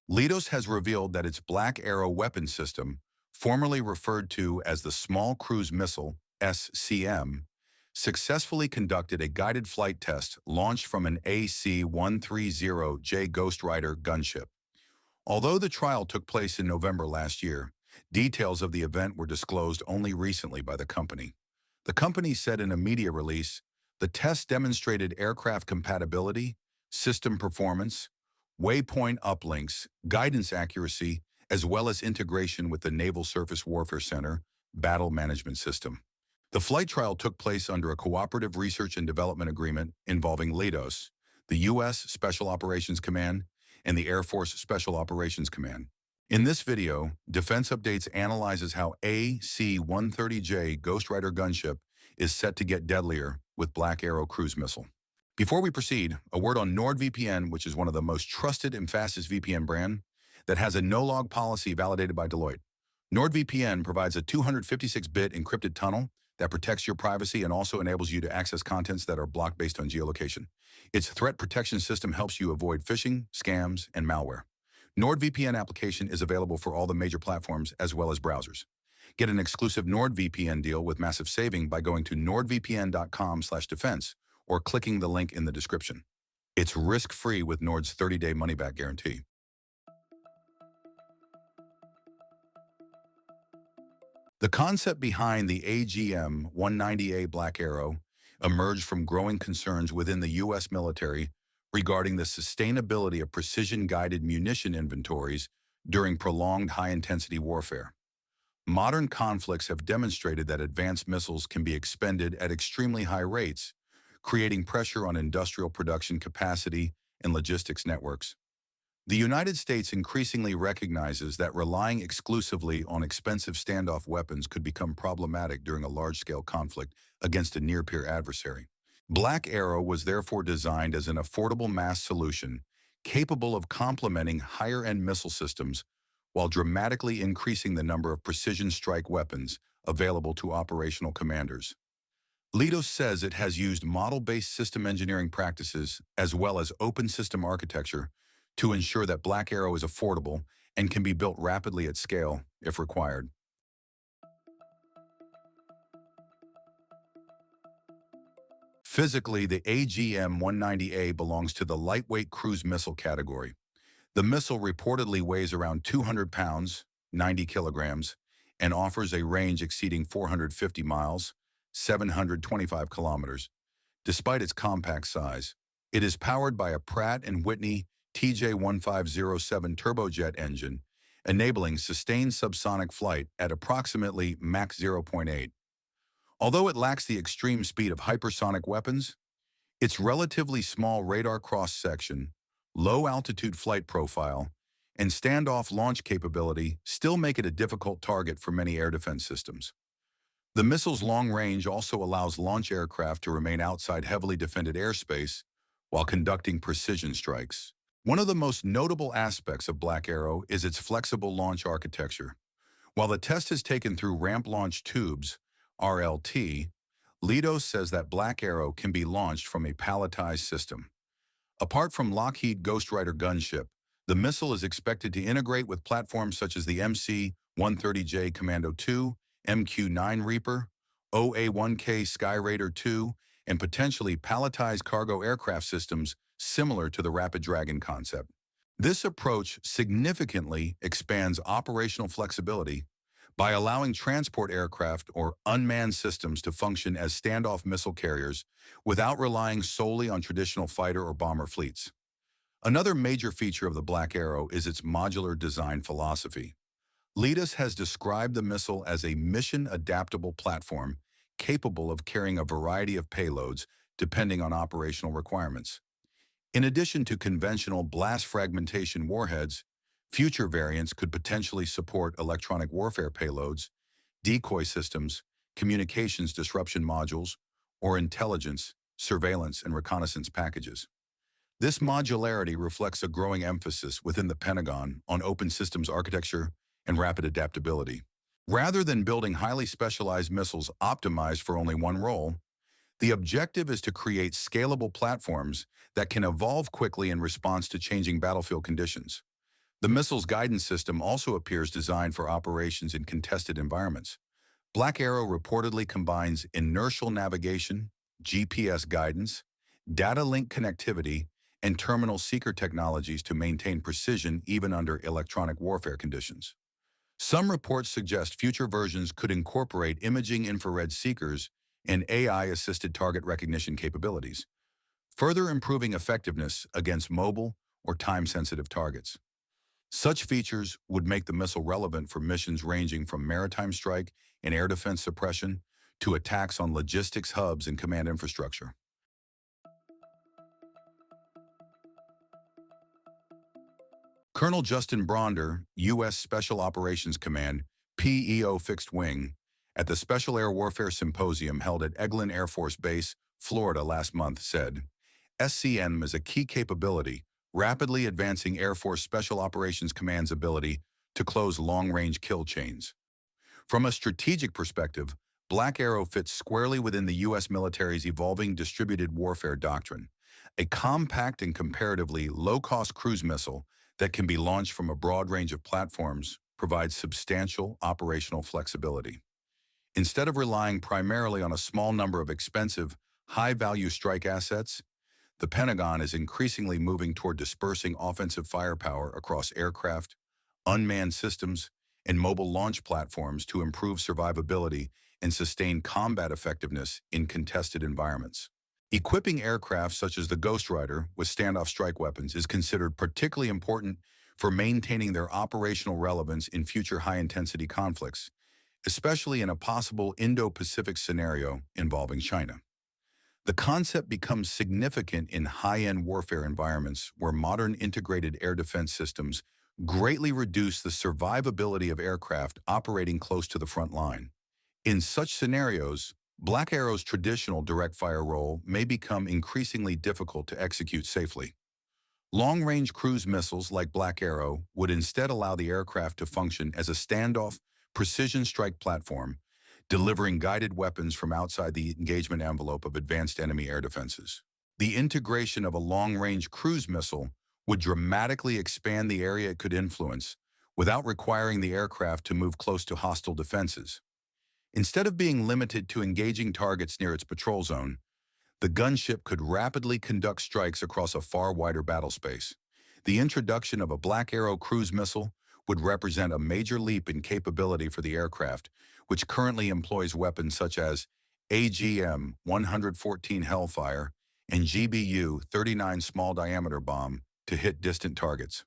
Leidos has revealed that its Black Arrow weapon system, formerly referred to as the Small Cruise Missile, SCM, successfully conducted a guided flight test launched from an AC-130J Ghostrider gunship. Although the trial took place in November last year, details of the event were disclosed only recently by the company. The company said in a media release, the test demonstrated aircraft compatibility, system performance, waypoint uplinks, guidance accuracy, as well as integration with the Naval Surface Warfare Center battle management system. The flight trial took place under a cooperative research and development agreement involving Leidos, the U.S. Special Operations Command, and the Air Force Special Operations Command. In this video, Defense Updates analyzes how AC-130J Ghostrider gunship is set to get deadlier with Black Arrow cruise missile. Before we proceed, a word on NordVPN, which is one of the most trusted and fastest VPN brand that has a no-log policy validated by Deloitte. NordVPN provides a 256-bit encrypted tunnel that protects your privacy and also enables you to access contents that are blocked based on geolocation. Its threat protection system helps you avoid phishing, scams, and malware. NordVPN application is available for all the major platforms as well as browsers. Get an exclusive NordVPN deal with massive saving by going to nordvpn.com/defense or clicking the link in the description. It's risk-free with Nord's 30-day money-back guarantee. The concept behind the AGM-190A Black Arrow emerged from growing concerns within the U.S. military regarding the sustainability of precision-guided munition inventories during prolonged high-intensity warfare. Modern conflicts have demonstrated that advanced missiles can be expended at extremely high rates, creating pressure on industrial production capacity and logistics networks. The United States increasingly recognizes that relying exclusively on expensive standoff weapons could become problematic during a large-scale conflict against a near-peer adversary. Black Arrow was therefore designed as an affordable mass solution capable of complementing higher-end missile systems while dramatically increasing the number of precision strike weapons available to operational commanders. Leidos says it has used model-based system engineering practices as well as open system architecture to ensure that Black Arrow is affordable and can be built rapidly at scale if required. Physically, the AGM-190A belongs to the lightweight cruise missile category. The missile reportedly weighs around 200 pounds, 90 kilograms, and offers a range exceeding 450 miles, 725 kilometers. Despite its compact size, it is powered by a Pratt & Whitney TJ1507 turbojet engine, enabling sustained subsonic flight at approximately Mach 0.8. Although it lacks the extreme speed of hypersonic weapons, its relatively small radar cross-section, low-altitude flight profile, and standoff launch capability still make it a difficult target for many air defense systems. The missile's long range also allows launch aircraft to remain outside heavily defended airspace while conducting precision strikes. One of the most notable aspects of Black Arrow is its flexible launch architecture. While the test is taken through ramp launch tubes, RLT, Leidos says that Black Arrow can be launched from a palletized system. Apart from Lockheed Ghostrider gunship, the missile is expected to integrate with platforms such as the MC-130J Commando II, MQ-9 Reaper, OA-1K Skyraider II, and potentially palletized cargo aircraft systems similar to the Rapid Dragon concept. This approach significantly expands operational flexibility by allowing transport aircraft or unmanned systems to function as standoff missile carriers without relying solely on traditional fighter or bomber fleets. Another major feature of the Black Arrow is its modular design philosophy. Leidos has described the missile as a mission-adaptable platform capable of carrying a variety of payloads depending on operational requirements. In addition to conventional blast fragmentation warheads, future variants could potentially support electronic warfare payloads, decoy systems, communications disruption modules, or intelligence, surveillance, and reconnaissance packages. This modularity reflects a growing emphasis within the Pentagon on open systems architecture and rapid adaptability. Rather than building highly specialized missiles optimized for only one role, the objective is to create scalable platforms that can evolve quickly in response to changing battlefield conditions. The missile's guidance system also appears designed for operations in contested environments. Black Arrow reportedly combines inertial navigation, GPS guidance, data link connectivity, and terminal seeker technologies to maintain precision even under electronic warfare conditions. Some reports suggest future versions could incorporate imaging infrared seekers and AI-assisted target recognition capabilities, further improving effectiveness against mobile or time-sensitive targets. Such features would make the missile relevant for missions ranging from maritime strike and air defense suppression to attacks on logistics hubs and command infrastructure. Colonel Justin Bronder, U.S. Special Operations Command, PEO Fixed Wing, at the Special Air Warfare Symposium held at Eglin Air Force Base, Florida last month said, SCM is a key capability, rapidly advancing Air Force Special Operations Command's ability to close long-range kill chains. From a strategic perspective, Black Arrow fits squarely within the U.S. military's evolving distributed warfare doctrine, a compact and comparatively low-cost cruise missile that can be launched from a broad range of platforms provides substantial operational flexibility. Instead of relying primarily on a small number of expensive, high-value strike assets, the Pentagon is increasingly moving toward dispersing offensive firepower across aircraft, unmanned systems, and mobile launch platforms to improve survivability and sustain combat effectiveness in contested environments. Equipping aircraft such as the Ghostrider with standoff strike weapons is considered particularly important for maintaining their operational relevance in future high-intensity conflicts, especially in a possible Indo-Pacific scenario involving China. The concept becomes significant in high-end warfare environments where modern integrated air defense systems greatly reduce the survivability of aircraft operating close to the front line. In such scenarios, Black Arrow's traditional direct-fire role may become increasingly difficult to execute safely. Long-range cruise missiles like Black Arrow would instead allow the aircraft to function as a standoff, precision strike platform, delivering guided weapons from outside the engagement envelope of advanced enemy air defenses. The integration of a long-range cruise missile would dramatically expand the area it could influence without requiring the aircraft to move close to hostile defenses. Instead of being limited to engaging targets near its patrol zone, the gunship could rapidly conduct strikes across a far wider battle space. The introduction of a Black Arrow cruise missile would represent a major leap in capability for the aircraft, which currently employs weapons such as AGM-114 Hellfire and GBU-39 small-diameter bomb to hit distant targets.